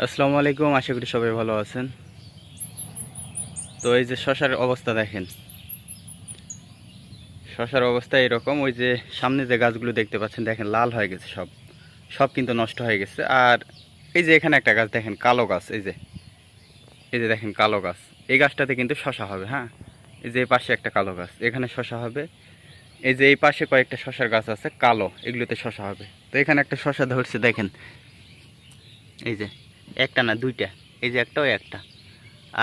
আসসালামু আলাইকুম, আশা করি সবাই ভালো আছেন। তো এই যে শশার অবস্থা দেখেন, শশার অবস্থা এরকম। ওই যে সামনে যে গাছগুলো দেখতে পাচ্ছেন দেখেন, লাল হয়ে গেছে সব সব কিন্তু নষ্ট হয়ে গেছে। আর এই যে এখানে একটা গাছ দেখেন, কালো গাছ, এই যে দেখেন কালো গাছ, এই গাছটাতে কিন্তু শশা হবে। হ্যাঁ, এই যে এই পাশে একটা কালো গাছ, এখানে শশা হবে। এই যে এই পাশে কয়েকটা শশার গাছ আছে কালো, এগুলোতে শশা হবে। তো এখানে একটা শশা ধরছে দেখেন, এই যে একটা না দুইটা, এই যে একটা ওই একটা,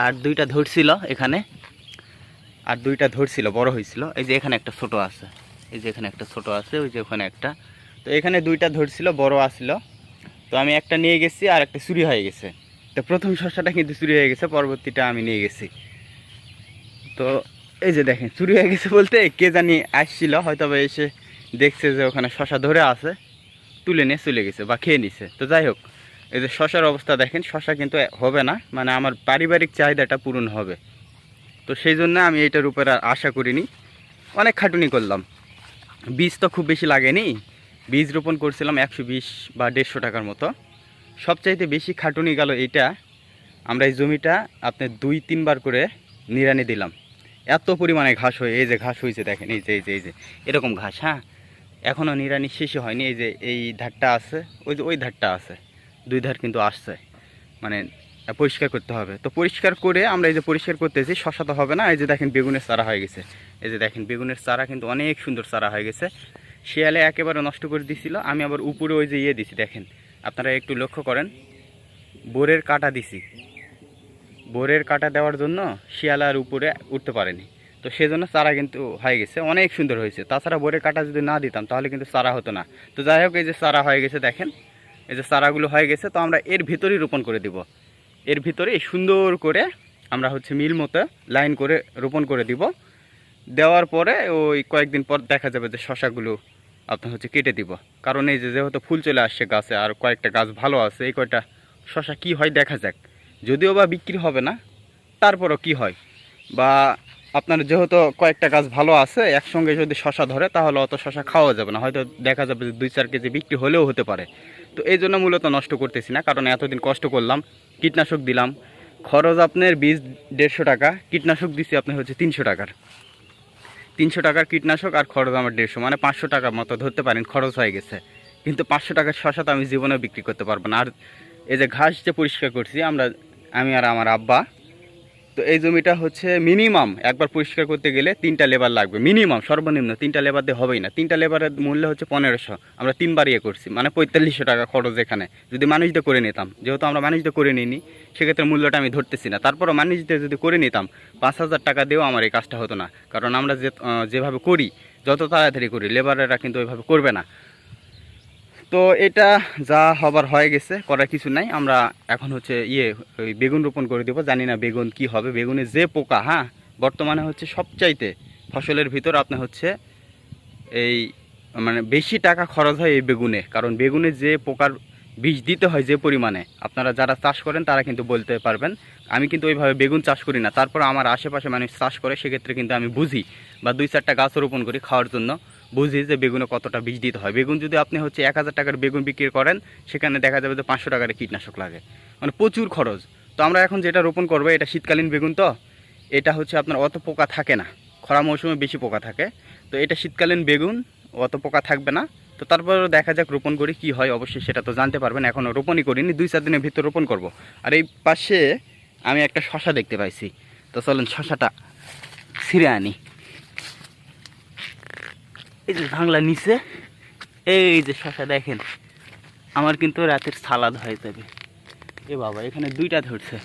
আর দুইটা ধরছিল এখানে, আর দুইটা ধরছিল বড় হয়েছিল। এই যে এখানে একটা ছোট আছে, এই যে এখানে একটা ছোট আছে, ওই যে ওখানে একটা। তো এখানে দুইটা ধরছিল বড় আসছিল। তো আমি একটা নিয়ে গেছি আর একটা চুরি হয়ে গেছে। তো প্রথম শসাটা কিন্তু চুরি হয়ে গেছে, পরবর্তীটা আমি নিয়ে গেছি। তো এই যে দেখেন চুরি হয়ে গেছে বলতে কে জানি আসছিল, হয়তো বা এসে দেখছে যে ওখানে শশা ধরে আছে, তুলে নিয়ে চলে গেছে বা খেয়ে নিছে। তো যাই হোক, এই যে শশার অবস্থা দেখেন, শশা কিন্তু হবে না, মানে আমার পারিবারিক চাহিদাটা পূরণ হবে। তো সেই জন্য আমি এইটার উপর আর আশা করিনি, অনেক খাটুনি করলাম। বীজ তো খুব বেশি লাগেনি, বীজ রোপণ করছিলাম 120 বা 150 টাকার মতো। সবচাইতে বেশি খাটুনি গেল এইটা, আমরা এই জমিটা আপনার 2-3 বার করে নিড়ানি দিলাম। এত পরিমাণে ঘাস হয়ে, এই যে ঘাস হয়েছে দেখেন, এই যে এরকম ঘাস। হ্যাঁ, এখনও নিড়ানি শেষই হয়নি। এই যে এই ধারটা আছে, ওই যে ওই ধারটা আছে, দুই ধার কিন্তু আসছে, মানে পরিষ্কার করতে হবে। তো পরিষ্কার করে আমরা এই যে পরিষ্কার করতেছি, শশা তো হবে না। এই যে দেখেন বেগুনের চারা হয়ে গেছে, এই যে দেখেন বেগুনের চারা কিন্তু অনেক সুন্দর চারা হয়ে গেছে। শিয়ালে একেবারে নষ্ট করে দিছিল। আমি আবার উপরে ওই যে দিছি দেখেন, আপনারা একটু লক্ষ্য করেন, বোরের কাটা দিছি। বোরের কাটা দেওয়ার জন্য শিয়াল আর উপরে উঠতে পারেনি। তো সেজন্য চারা কিন্তু হয়ে গেছে, অনেক সুন্দর হয়েছে। তাছাড়া বোরের কাটা যদি না দিতাম তাহলে কিন্তু চারা হতো না। তো যাই হোক, এই যে চারা হয়ে গেছে দেখেন, এই যে চারাগুলো হয়ে গেছে। তো আমরা এর ভিতরেই রোপণ করে দিব, এর ভিতরে সুন্দর করে আমরা মিল মতো লাইন করে রোপণ করে দিব। দেওয়ার পরে ওই কয়েকদিন পর দেখা যাবে যে শশাগুলো আপনার কেটে দিব। কারণ এই যে যেহেতু ফুল চলে আসছে গাছে, আর কয়েকটা গাছ ভালো আছে, এই কয়টা শশা কি হয় দেখা যাক। যদিও বা বিক্রি হবে না, তারপরও কি হয়, বা আপনার যেহেতু কয়েকটা গাছ ভালো আছে, একসঙ্গে যদি শশা ধরে তাহলে অত শশা খাওয়া যাবে না, হয়তো দেখা যাবে যে 2-4 কেজি বিক্রি হলেও হতে পারে। তো এই জন্য মূলত নষ্ট করতেছি না, কারণ এতদিন কষ্ট করলাম, কীটনাশক দিলাম, খরচ আপনার বীজ 150 টাকা, কীটনাশক দিচ্ছি আপনার 300 টাকার, 300 টাকার কীটনাশক, আর খরচ আমার 150, মানে 500 টাকার মতো ধরতে পারেন খরচ হয়ে গেছে। কিন্তু 500 টাকার শশা তো আমি জীবনে বিক্রি করতে পারবো না। আর এই যে ঘাস যে পরিষ্কার করছি আমি আর আমার আব্বা, তো এই জমিটা মিনিমাম একবার পরিষ্কার করতে গেলে 3টা লেবার লাগবে, মিনিমাম সর্বনিম্ন 3টা লেবার দিয়ে হবেই না। 3টা লেবারের মূল্য 1500, আমরা 3বার করছি, মানে 4500 টাকা খরচ। এখানে যদি মানুষ দিয়ে করে নিতাম, যেহেতু আমরা মানুষ দিয়ে করে নিইনি, সেক্ষেত্রে মূল্যটা আমি ধরতেছি না। তারপরও মানুষ দিয়ে যদি করে নিতাম 5000 টাকা দিয়েও আমার এই কাজটা হতো না। কারণ আমরা যেভাবে করি, যত তাড়াতাড়ি করি, লেবারেরা কিন্তু ওইভাবে করবে না। তো এটা যা হবার হয়ে গেছে, করার কিছু নাই। আমরা এখন ওই বেগুন রোপণ করে দেবো। জানি না বেগুন কি হবে, বেগুনের যে পোকা, হ্যাঁ, বর্তমানে সবচাইতে ফসলের ভিতর আপনার এই মানে বেশি টাকা খরচ হয় এই বেগুনে। কারণ বেগুনে যে পোকার বিষ দিতে হয় যে পরিমাণে, আপনারা যারা চাষ করেন তারা কিন্তু বলতে পারবেন। আমি কিন্তু ওইভাবে বেগুন চাষ করি না, তারপর আমার আশেপাশে মানুষ চাষ করে, সেক্ষেত্রে কিন্তু আমি বুঝি, বা 2-4টা গাছ রোপণ করি খাওয়ার জন্য, বুঝি যে বেগুনে কতটা বিষ দিতে হয়। বেগুন যদি আপনি 1000 টাকার বেগুন বিক্রি করেন, সেখানে দেখা যাবে যে 500 টাকার কীটনাশক লাগে, মানে প্রচুর খরচ। তো আমরা এখন যেটা রোপণ করবো, এটা শীতকালীন বেগুন, তো এটা আপনার অত পোকা থাকে না, খরা মৌসুমে বেশি পোকা থাকে। তো এটা শীতকালীন বেগুন, অত পোকা থাকবে না। তো তারপর দেখা যাক রোপণ করি কি হয়, অবশ্যই সেটা তো জানতে পারবেন। এখনও রোপণই করিনি, 2-4 দিনের ভিতর রোপণ করব। আর এই পাশে আমি একটা শশা দেখতে পাইছি, তো চলেন শশাটা ছিঁড়ে আনি। এই যে ভাঙলা নিচে, এই যে শশা দেখেন, আমার কিন্তু রাতের সালাদ হয়ে যাবে। এ বাবা, এখানে দুইটা ধরছে।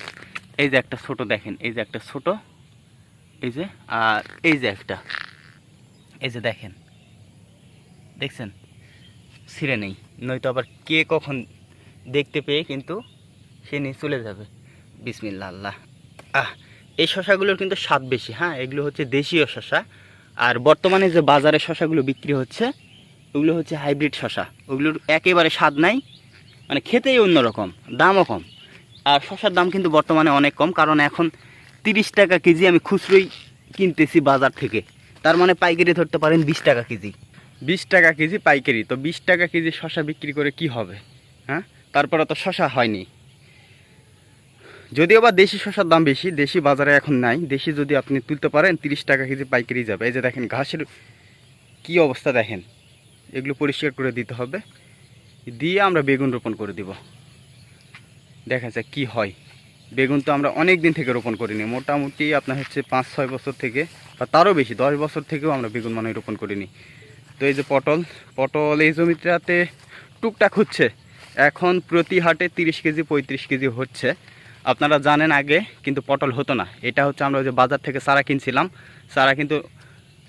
এই যে একটা ছোট দেখেন, এই যে একটা ছোট, এই যে, আর এই যে একটা, এই যে দেখেন, দেখছেন, ছিঁড়ে নেই, নয়তো আবার কে কখন দেখতে পেয়ে কিন্তু সে নিয়ে চলে যাবে। বিসমিল্লাহ আল্লাহ। এই শশাগুলোর কিন্তু স্বাদ বেশি। হ্যাঁ, এগুলো দেশীয় শশা। আর বর্তমানে যে বাজারে শশাগুলো বিক্রি হচ্ছে, ওগুলো হাইব্রিড শশা, ওগুলোর একেবারে স্বাদ নাই, মানে খেতেই অন্যরকম, দামও কম। আর শশার দাম কিন্তু বর্তমানে অনেক কম, কারণ এখন 30 টাকা কেজি আমি খুচরোই কিনতেছি বাজার থেকে। তার মানে পাইকারি ধরতে পারেন 20 টাকা কেজি, 20 টাকা কেজি পাইকারি। তো 20 টাকা কেজি শশা বিক্রি করে কি হবে? হ্যাঁ, তারপরে তো শশা হয়নি। যদিও বা দেশি শসার দাম বেশি, দেশি বাজারে এখন নাই। দেশি যদি আপনি তুলতে পারেন 30 টাকা কেজি পাইকারি যাবে। এই যে দেখেন ঘাসের কি অবস্থা দেখেন, এগুলো পরিষ্কার করে দিতে হবে, দিয়ে আমরা বেগুন রোপণ করে দিব। দেখা যাক কি হয়। বেগুন তো আমরা অনেক দিন থেকে রোপণ করিনি, মোটামুটি আপনার হচ্ছে 5-6 বছর থেকে, বা তারও বেশি 10 বছর থেকেও আমরা বেগুন মানে রোপণ করিনি। তো এই যে পটল, পটল এই জমিটাতে টুকটাক হচ্ছে, এখন প্রতি হাটে 30 কেজি 35 কেজি হচ্ছে। আপনারা জানেন আগে কিন্তু পটল হতো না। এটা হচ্ছে আমরা যে বাজার থেকে চারা কিনছিলাম,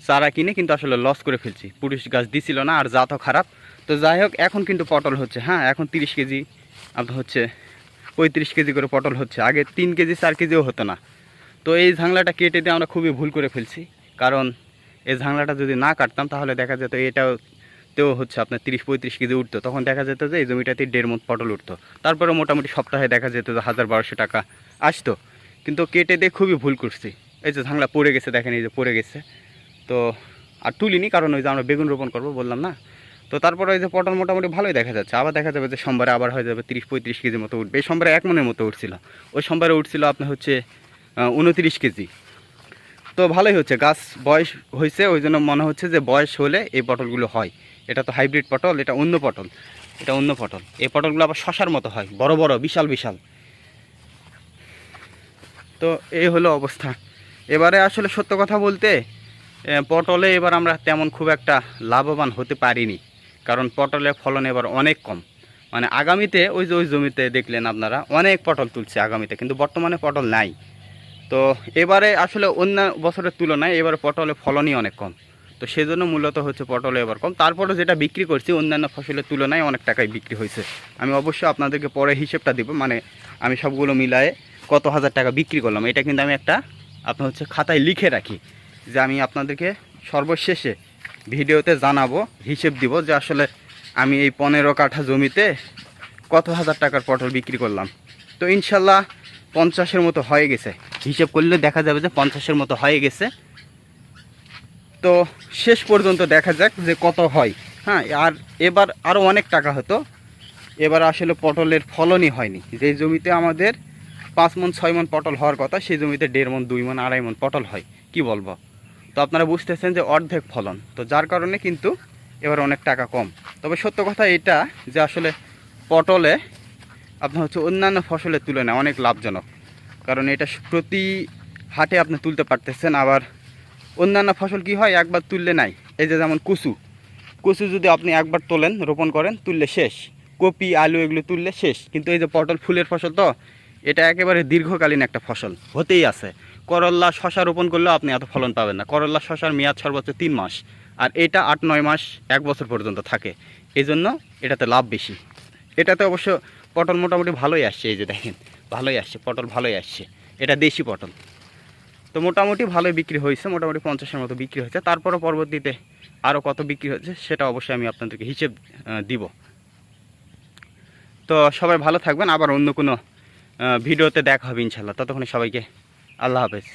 চারা কিনে কিন্তু আসলে লস করে ফেলছি, পুরুষ গাছ দিছিল না আর জাতও খারাপ। তো যাই হোক, এখন কিন্তু পটল হচ্ছে। হ্যাঁ, এখন 30 কেজি আপনার হচ্ছে 35 কেজি করে পটল হচ্ছে, আগে 3 কেজি 4 কেজিও হতো না। তো এই ঝাংলাটা কেটে দিয়ে আমরা খুবই ভুল করে ফেলছি, কারণ এই ঝাংলাটা যদি না কাটতাম তাহলে দেখা যেত এটাতেও হচ্ছে আপনার 30-35 কেজি উঠতো। তখন দেখা যেত যে এই জমিটাতে 1.5 মণ পটল উঠতো, তারপরে মোটামুটি সপ্তাহে দেখা যেত যে 1000-1200 টাকা আসতো। কিন্তু কেটে দিয়ে খুবই ভুল করছি। এই যে ঝাংলা পড়ে গেছে, দেখেন এই যে পড়ে গেছে। তো আর তুলিনি, কারণ ওই যে আমরা বেগুন রোপণ করবো বললাম না। তো তারপরে ওই যে পটল মোটামুটি ভালোই দেখা যাচ্ছে। আবার দেখা যাবে যে সোমবারে আবার হয়ে যাবে 30-35 কেজির মতো উঠবে। এই সোমবারে 1 মণের মতো উঠছিল, ওই সোমবারে উঠছিল আপনার হচ্ছে 29 কেজি। তো ভালোই হচ্ছে, গাছ বয়স হয়েছে, ওই জন্য মনে হচ্ছে যে বয়স হলে এই পটলগুলো হয়। এটা তো হাইব্রিড পটল, এটা অন্য পটল, এটা অন্য পটল। এই পটলগুলো আবার শশার মতো হয়, বড় বড় বিশাল বিশাল। তো এই হলো অবস্থা। এবারে আসলে সত্য কথা বলতে পটলে এবার আমরা তেমন খুব একটা লাভবান হতে পারিনি, কারণ পটলের ফলন এবার অনেক কম। মানে আগামীতে ওই যে ওই জমিতে দেখলেন আপনারা অনেক পটল তুলছে আগামীতে, কিন্তু বর্তমানে পটল নাই। তো এবারে আসলে অন্য বছরের তুলনায় এবার পটলের ফলনই অনেক কম। তো সেজন্য মূলত হচ্ছে পটলে এবার কম। তারপরে যেটা বিক্রি করছি অন্যান্য ফসলের তুলনায় অনেক টাকায় বিক্রি হয়েছে। আমি অবশ্যই আপনাদেরকে পরে হিসেবটা দিব, মানে আমি সবগুলো মিলায়ে কত হাজার টাকা বিক্রি করলাম, এটা কিন্তু আমি একটা আপনার হচ্ছে খাতায় লিখে রাখি, যে আমি আপনাদেরকে সর্বশেষে ভিডিওতে জানাবো, হিসেব দিব যে আসলে আমি এই 15 কাঠা জমিতে কত হাজার টাকার পটল বিক্রি করলাম। তো ইনশাল্লাহ 50-এর মতো হয়ে গেছে, হিসেব করলে দেখা যাবে যে 50-এর মতো হয়ে গেছে। তো শেষ পর্যন্ত দেখা যাক যে কত হয়। হ্যাঁ, আর এবার আরও অনেক টাকা হতো। এবার আসলে পটলের ফলনই হয়নি। যে জমিতে আমাদের 5 মণ 6 মণ পটল হওয়ার কথা, সেই জমিতে 1.5 মণ 2 মণ 2.5 মণ পটল হয়। কি বলবো, তো আপনারা বুঝতেছেন যে অর্ধেক ফলন। তো যার কারণে কিন্তু এবার অনেক টাকা কম। তবে সত্য কথা এটা যে আসলে পটলে আপনার হচ্ছে অন্যান্য ফসলের তুলনায় অনেক লাভজনক, কারণ এটা প্রতি হাটে আপনি তুলতে পারতেছেন। আবার অন্যান্য ফসল কি হয়, একবার তুললে নাই। এই যে যেমন কচু যদি আপনি একবার তোলেন, রোপণ করেন, তুললে শেষ। কপি আলু এগুলো তুললে শেষ। কিন্তু এই যে পটল ফুলের ফসল, তো এটা একেবারে দীর্ঘকালীন একটা ফসল, হতেই আছে। করল্লা শশা রোপণ করলেও আপনি এত ফলন পাবেন না। করল্লা শশার মেয়াদ সর্বোচ্চ 3 মাস, আর এটা 8-9 মাস 1 বছর পর্যন্ত থাকে। এই জন্য এটাতে লাভ বেশি। এটাতে অবশ্য পটল মোটামুটি ভালোই আসছে, এই যে দেখেন ভালোই আসছে, পটল ভালোই আসছে। এটা দেশি পটল। তো মোটামুটি ভালোই বিক্রি হয়েছে, মোটামুটি 50-এর মতো বিক্রি হয়েছে। তারপরও পরবর্তীতে আরও কত বিক্রি হচ্ছে সেটা অবশ্যই আমি আপনাদেরকে হিসেব দিব। তো সবাই ভালো থাকবেন, আবার অন্য কোনো ভিডিওতে দেখা হবে ইনশাল্লাহ। ততক্ষণে সবাইকে আল্লাহ হাফেজ।